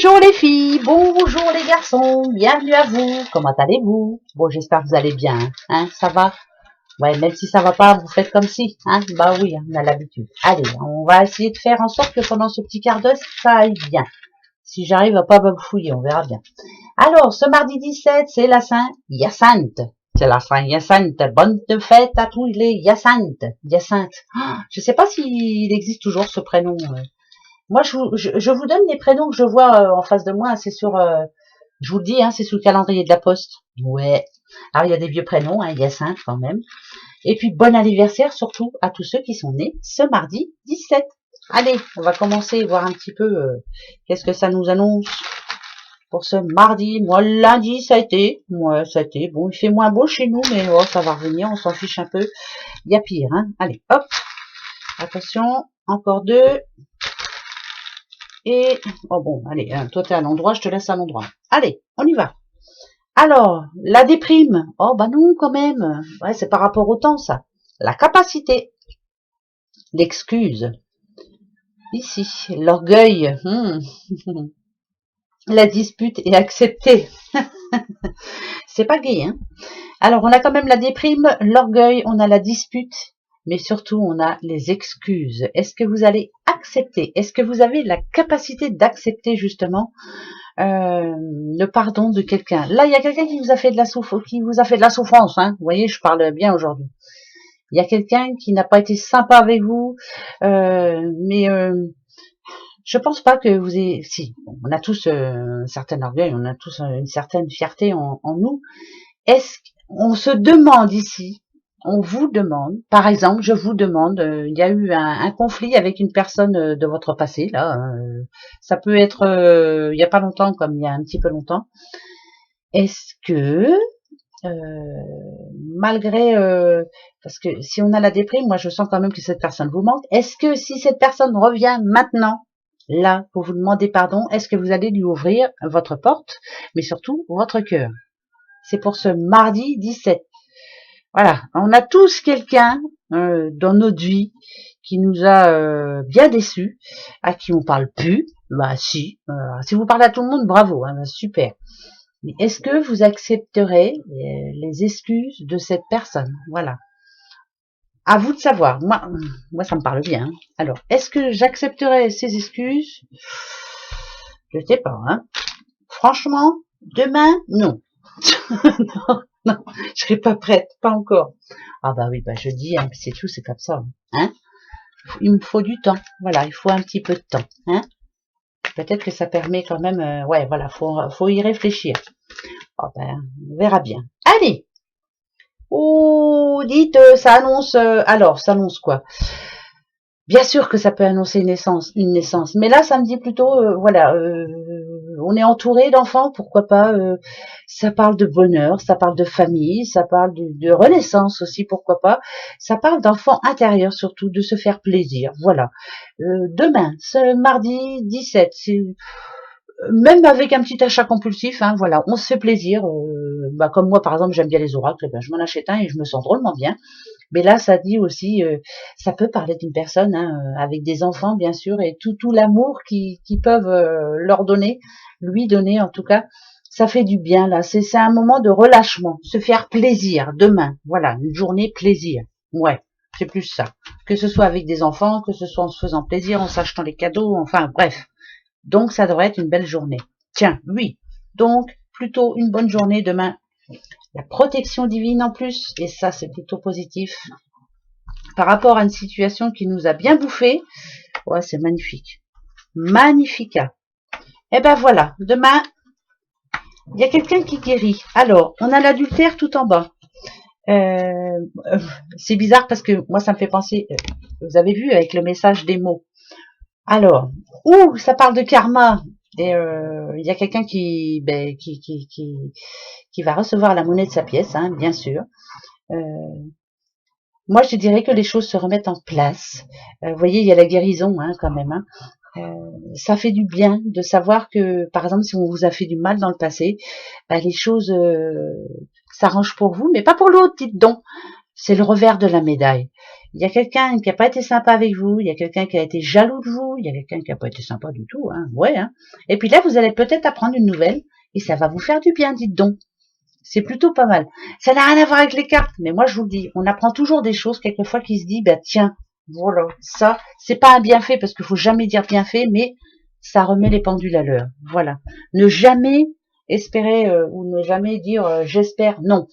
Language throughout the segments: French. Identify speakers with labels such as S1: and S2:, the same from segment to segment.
S1: Bonjour les filles, bonjour les garçons, bienvenue à vous, comment allez-vous? Bon, j'espère que vous allez bien, hein, ça va? Ouais, même si ça va pas, vous faites comme si, hein? Bah oui, on a l'habitude. Allez, on va essayer de faire en sorte que pendant ce petit quart d'heure, ça aille bien. Si j'arrive à pas me fouiller, on verra bien. Alors, ce mardi 17, c'est la Saint-Hyacinthe. C'est la Saint-Hyacinthe. Bonne fête à tous les Hyacinthe. Hyacinthe. Je sais pas s'il existe toujours ce prénom. Moi, je vous donne les prénoms que je vois en face de moi. C'est sur, je vous le dis, hein, c'est sous le calendrier de la Poste. Ouais. Alors, il y a des vieux prénoms, hein, Hyacinthe quand même. Et puis, bon anniversaire surtout à tous ceux qui sont nés ce mardi 17. Allez, on va commencer, voir un petit peu qu'est-ce que ça nous annonce pour ce mardi. Moi, lundi, ça a été. Ouais, ça a été. Bon, il fait moins beau chez nous, mais oh, ça va revenir, on s'en fiche un peu. Il y a pire, hein. Allez, hop. Attention, encore deux. Et, oh bon, allez, hein, toi t'es à l'endroit, je te laisse à l'endroit. Allez, on y va. Alors, la déprime. Oh, bah non, quand même. Ouais, c'est par rapport au temps, ça. La capacité. L'excuse. Ici, l'orgueil. La dispute est acceptée. C'est pas gai, hein. Alors, on a quand même la déprime, l'orgueil, on a la dispute, mais surtout, on a les excuses. Est-ce que vous allez accepter? Est-ce que vous avez la capacité d'accepter, justement, le pardon de quelqu'un? Là, il y a quelqu'un qui vous a fait de la souffrance, hein. Vous voyez, je parle bien aujourd'hui. Il y a quelqu'un qui n'a pas été sympa avec vous, mais je pense pas que vous ayez... Si, on a tous un certain orgueil, on a tous une certaine fierté en nous. Est-ce qu'on se demande ici, on vous demande, par exemple, je vous demande, il y a eu un conflit avec une personne de votre passé, là, ça peut être il n'y a pas longtemps comme il y a un petit peu longtemps. Est-ce que malgré parce que si on a la déprime, moi je sens quand même que cette personne vous manque. Est-ce que si cette personne revient maintenant, là, pour vous demander pardon, est-ce que vous allez lui ouvrir votre porte, mais surtout votre cœur? C'est pour ce mardi 17. Voilà, on a tous quelqu'un dans notre vie qui nous a bien déçus, à qui on parle plus. Bah si, si vous parlez à tout le monde, bravo, hein, super. Mais est-ce que vous accepterez les excuses de cette personne? Voilà. À vous de savoir. Moi, ça me parle bien. Hein. Alors, est-ce que j'accepterai ces excuses? Je sais pas. Hein. Franchement, demain, non. non, non, je serai pas prête, pas encore. Ah bah oui, bah je dis, hein, c'est tout, c'est comme ça. Hein. Il me faut du temps. Voilà, il faut un petit peu de temps. Hein. Peut-être que ça permet quand même... ouais, voilà, faut y réfléchir. Oh ben, on verra bien. Allez. Oh, dites, ça annonce... alors, ça annonce quoi? Bien sûr que ça peut annoncer une naissance. Mais là, ça me dit plutôt, voilà, on est entouré d'enfants, pourquoi pas. Ça parle de bonheur, ça parle de famille, ça parle de renaissance aussi, pourquoi pas. Ça parle d'enfants intérieurs surtout, de se faire plaisir. Voilà. Demain, ce mardi 17, même avec un petit achat compulsif, hein, voilà, on se fait plaisir. Bah, comme moi, par exemple, j'aime bien les oracles, ben, je m'en achète un et je me sens drôlement bien. Mais là, ça dit aussi, ça peut parler d'une personne hein, avec des enfants, bien sûr, et tout l'amour qu'ils peuvent leur donner, lui donner en tout cas, ça fait du bien là. C'est un moment de relâchement, se faire plaisir demain. Voilà, une journée plaisir. Ouais, c'est plus ça. Que ce soit avec des enfants, que ce soit en se faisant plaisir, en s'achetant les cadeaux, enfin bref. Donc ça devrait être une belle journée. Tiens, oui. Donc plutôt une bonne journée demain. La protection divine en plus, et ça c'est plutôt positif. Par rapport à une situation qui nous a bien bouffé, ouais c'est magnifique. Magnifica. Et ben voilà, demain, il y a quelqu'un qui guérit. Alors, on a l'adultère tout en bas. C'est bizarre parce que moi ça me fait penser, vous avez vu avec le message des mots. Alors, ça parle de karma. Et il y a quelqu'un qui va recevoir la monnaie de sa pièce, hein, bien sûr. Moi, je dirais que les choses se remettent en place. Vous voyez, il y a la guérison, hein, quand même. Hein. Ça fait du bien de savoir que, par exemple, si on vous a fait du mal dans le passé, bah, les choses s'arrangent pour vous, mais pas pour l'autre, dites donc. c'est le revers de la médaille. Il y a quelqu'un qui n'a pas été sympa avec vous, il y a quelqu'un qui a été jaloux de vous, il y a quelqu'un qui n'a pas été sympa du tout, hein, ouais, hein. Et puis là, vous allez peut-être apprendre une nouvelle, et ça va vous faire du bien, dites donc. C'est plutôt pas mal. Ça n'a rien à voir avec les cartes, mais moi je vous le dis, on apprend toujours des choses quelquefois qui se dit, bah tiens, voilà, ça, c'est pas un bienfait, parce qu'il faut jamais dire bienfait, mais ça remet les pendules à l'heure. Voilà. Ne jamais espérer ou ne jamais dire j'espère, non.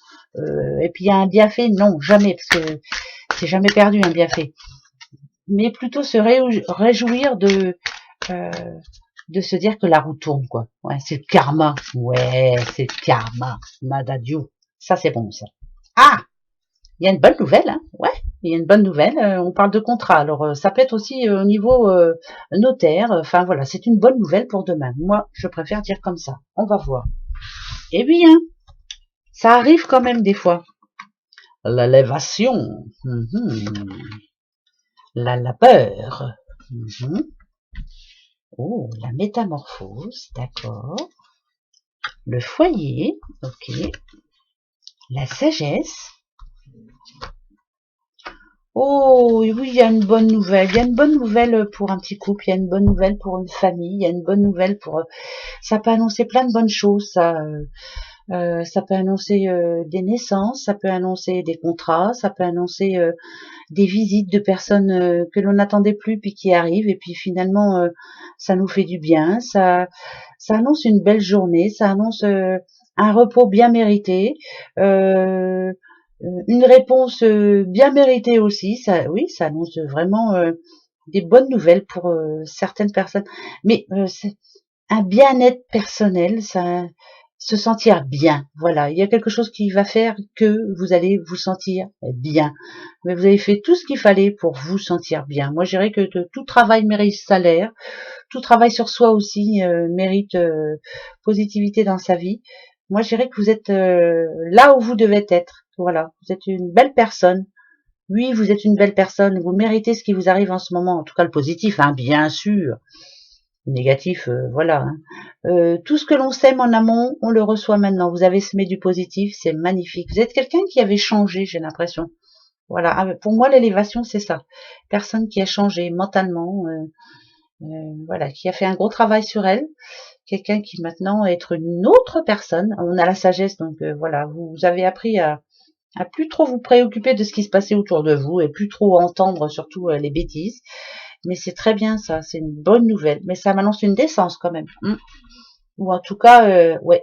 S1: Et puis il y a un bienfait, non, jamais, parce que c'est jamais perdu un bienfait. Mais plutôt se réjouir euh, de se dire que la roue tourne, quoi. Ouais, c'est le karma. Ouais, c'est le karma. Madadieu. Ça, c'est bon, ça. Ah! Il y a une bonne nouvelle, hein. Ouais, il y a une bonne nouvelle. On parle de contrat. Alors, ça peut être aussi au niveau notaire. Enfin, voilà, c'est une bonne nouvelle pour demain. Moi, je préfère dire comme ça. On va voir. Eh bien, ça arrive quand même des fois. L'élévation. La peur. Oh, la métamorphose, d'accord. Le foyer, ok. La sagesse. Oh, oui, il y a une bonne nouvelle. Il y a une bonne nouvelle pour un petit couple, il y a une bonne nouvelle pour une famille, il y a une bonne nouvelle pour... Ça peut annoncer plein de bonnes choses, ça. Ça peut annoncer des naissances, ça peut annoncer des contrats, ça peut annoncer des visites de personnes que l'on n'attendait plus puis qui arrivent et puis finalement ça nous fait du bien, ça annonce une belle journée, ça annonce un repos bien mérité, une réponse bien méritée aussi, ça oui, ça annonce vraiment des bonnes nouvelles pour certaines personnes, mais c'est un bien-être personnel, ça se sentir bien, voilà, il y a quelque chose qui va faire que vous allez vous sentir bien. Mais vous avez fait tout ce qu'il fallait pour vous sentir bien. Moi, je dirais que tout travail mérite salaire, tout travail sur soi aussi mérite positivité dans sa vie. Moi, je dirais que vous êtes là où vous devez être. Voilà, vous êtes une belle personne. Oui, vous êtes une belle personne. Vous méritez ce qui vous arrive en ce moment. En tout cas, le positif, hein, bien sûr. Le négatif, voilà. Hein. Tout ce que l'on sème en amont, on le reçoit maintenant. Vous avez semé du positif, c'est magnifique. Vous êtes quelqu'un qui avait changé, j'ai l'impression. Voilà, pour moi l'élévation c'est ça. Personne qui a changé mentalement, voilà, qui a fait un gros travail sur elle. Quelqu'un qui maintenant est être une autre personne. On a la sagesse, donc voilà, vous avez appris à plus trop vous préoccuper de ce qui se passait autour de vous et plus trop entendre surtout les bêtises. Mais c'est très bien ça, c'est une bonne nouvelle. Mais ça m'annonce une décence quand même. Ou en tout cas, ouais.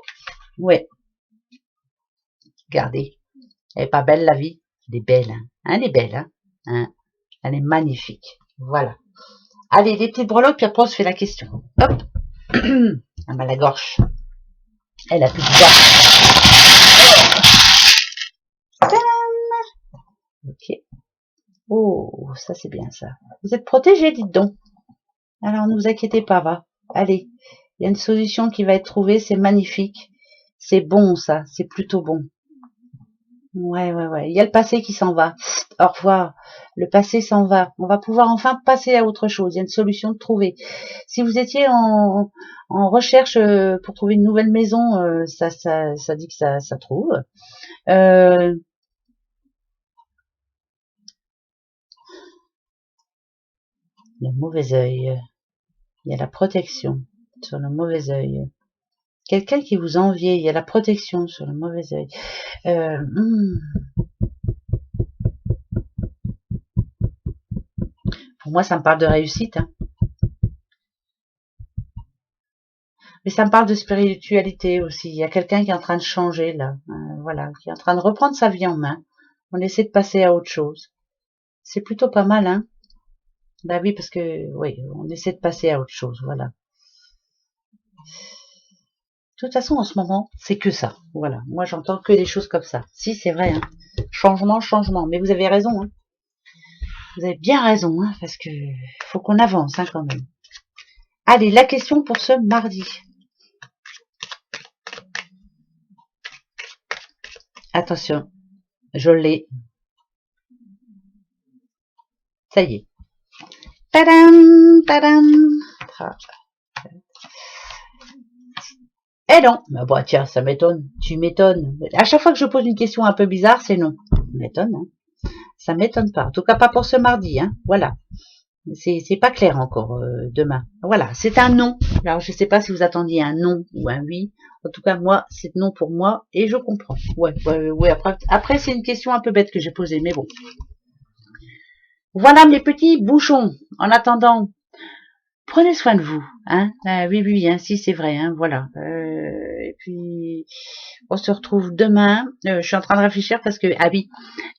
S1: Regardez, elle est pas belle la vie. Elle est belle, hein. Elle est belle, hein. Elle est magnifique. Voilà. Allez, des petites breloques, puis après on se fait la question. Hop. Ah bah la gorge. Elle a plus de voix. Ok. Oh, ça c'est bien ça. Vous êtes protégés, dites donc. Alors ne vous inquiétez pas, va. Allez, il y a une solution qui va être trouvée, c'est magnifique. C'est bon ça, c'est plutôt bon. Ouais. Il y a le passé qui s'en va. Au revoir. Le passé s'en va. On va pouvoir enfin passer à autre chose. Il y a une solution de trouver. Si vous étiez en recherche pour trouver une nouvelle maison, ça dit que ça trouve. Le mauvais œil. Il y a la protection sur le mauvais œil. Quelqu'un qui vous enviait, il y a la protection sur le mauvais œil. Pour moi, ça me parle de réussite. Hein. Mais ça me parle de spiritualité aussi. Il y a quelqu'un qui est en train de changer là. Voilà, qui est en train de reprendre sa vie en main. On essaie de passer à autre chose. C'est plutôt pas mal, hein. Bah oui, parce que, oui, on essaie de passer à autre chose, voilà. De toute façon, en ce moment, c'est que ça. Voilà. Moi, j'entends que des choses comme ça. Si, c'est vrai, hein. Changement. Mais vous avez raison, hein. Vous avez bien raison, hein, parce que faut qu'on avance, hein, quand même. Allez, la question pour ce mardi. Attention, je l'ai. Ça y est. Tadam. Eh non, bah tiens, ça m'étonne. Tu m'étonnes. À chaque fois que je pose une question un peu bizarre, c'est non. Ça m'étonne, hein. Ça m'étonne pas. En tout cas, pas pour ce mardi, hein. Voilà. C'est pas clair encore demain. Voilà, c'est un non. Alors je sais pas si vous attendiez un non ou un oui. En tout cas, moi, c'est non pour moi et je comprends. Ouais. Après c'est une question un peu bête que j'ai posée, mais bon. Voilà mes petits bouchons. En attendant, prenez soin de vous, hein. Oui, hein, si c'est vrai, hein, voilà. Et puis on se retrouve demain. Je suis en train de réfléchir parce que oui,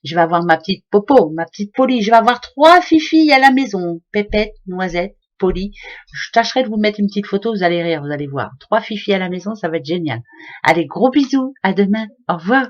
S1: je vais avoir ma petite Popo, ma petite Polly. Je vais avoir 3 fifilles à la maison. Pépette, Noisette, Polly. Je tâcherai de vous mettre une petite photo, vous allez rire, vous allez voir. 3 fifilles à la maison, ça va être génial. Allez, gros bisous, à demain, au revoir.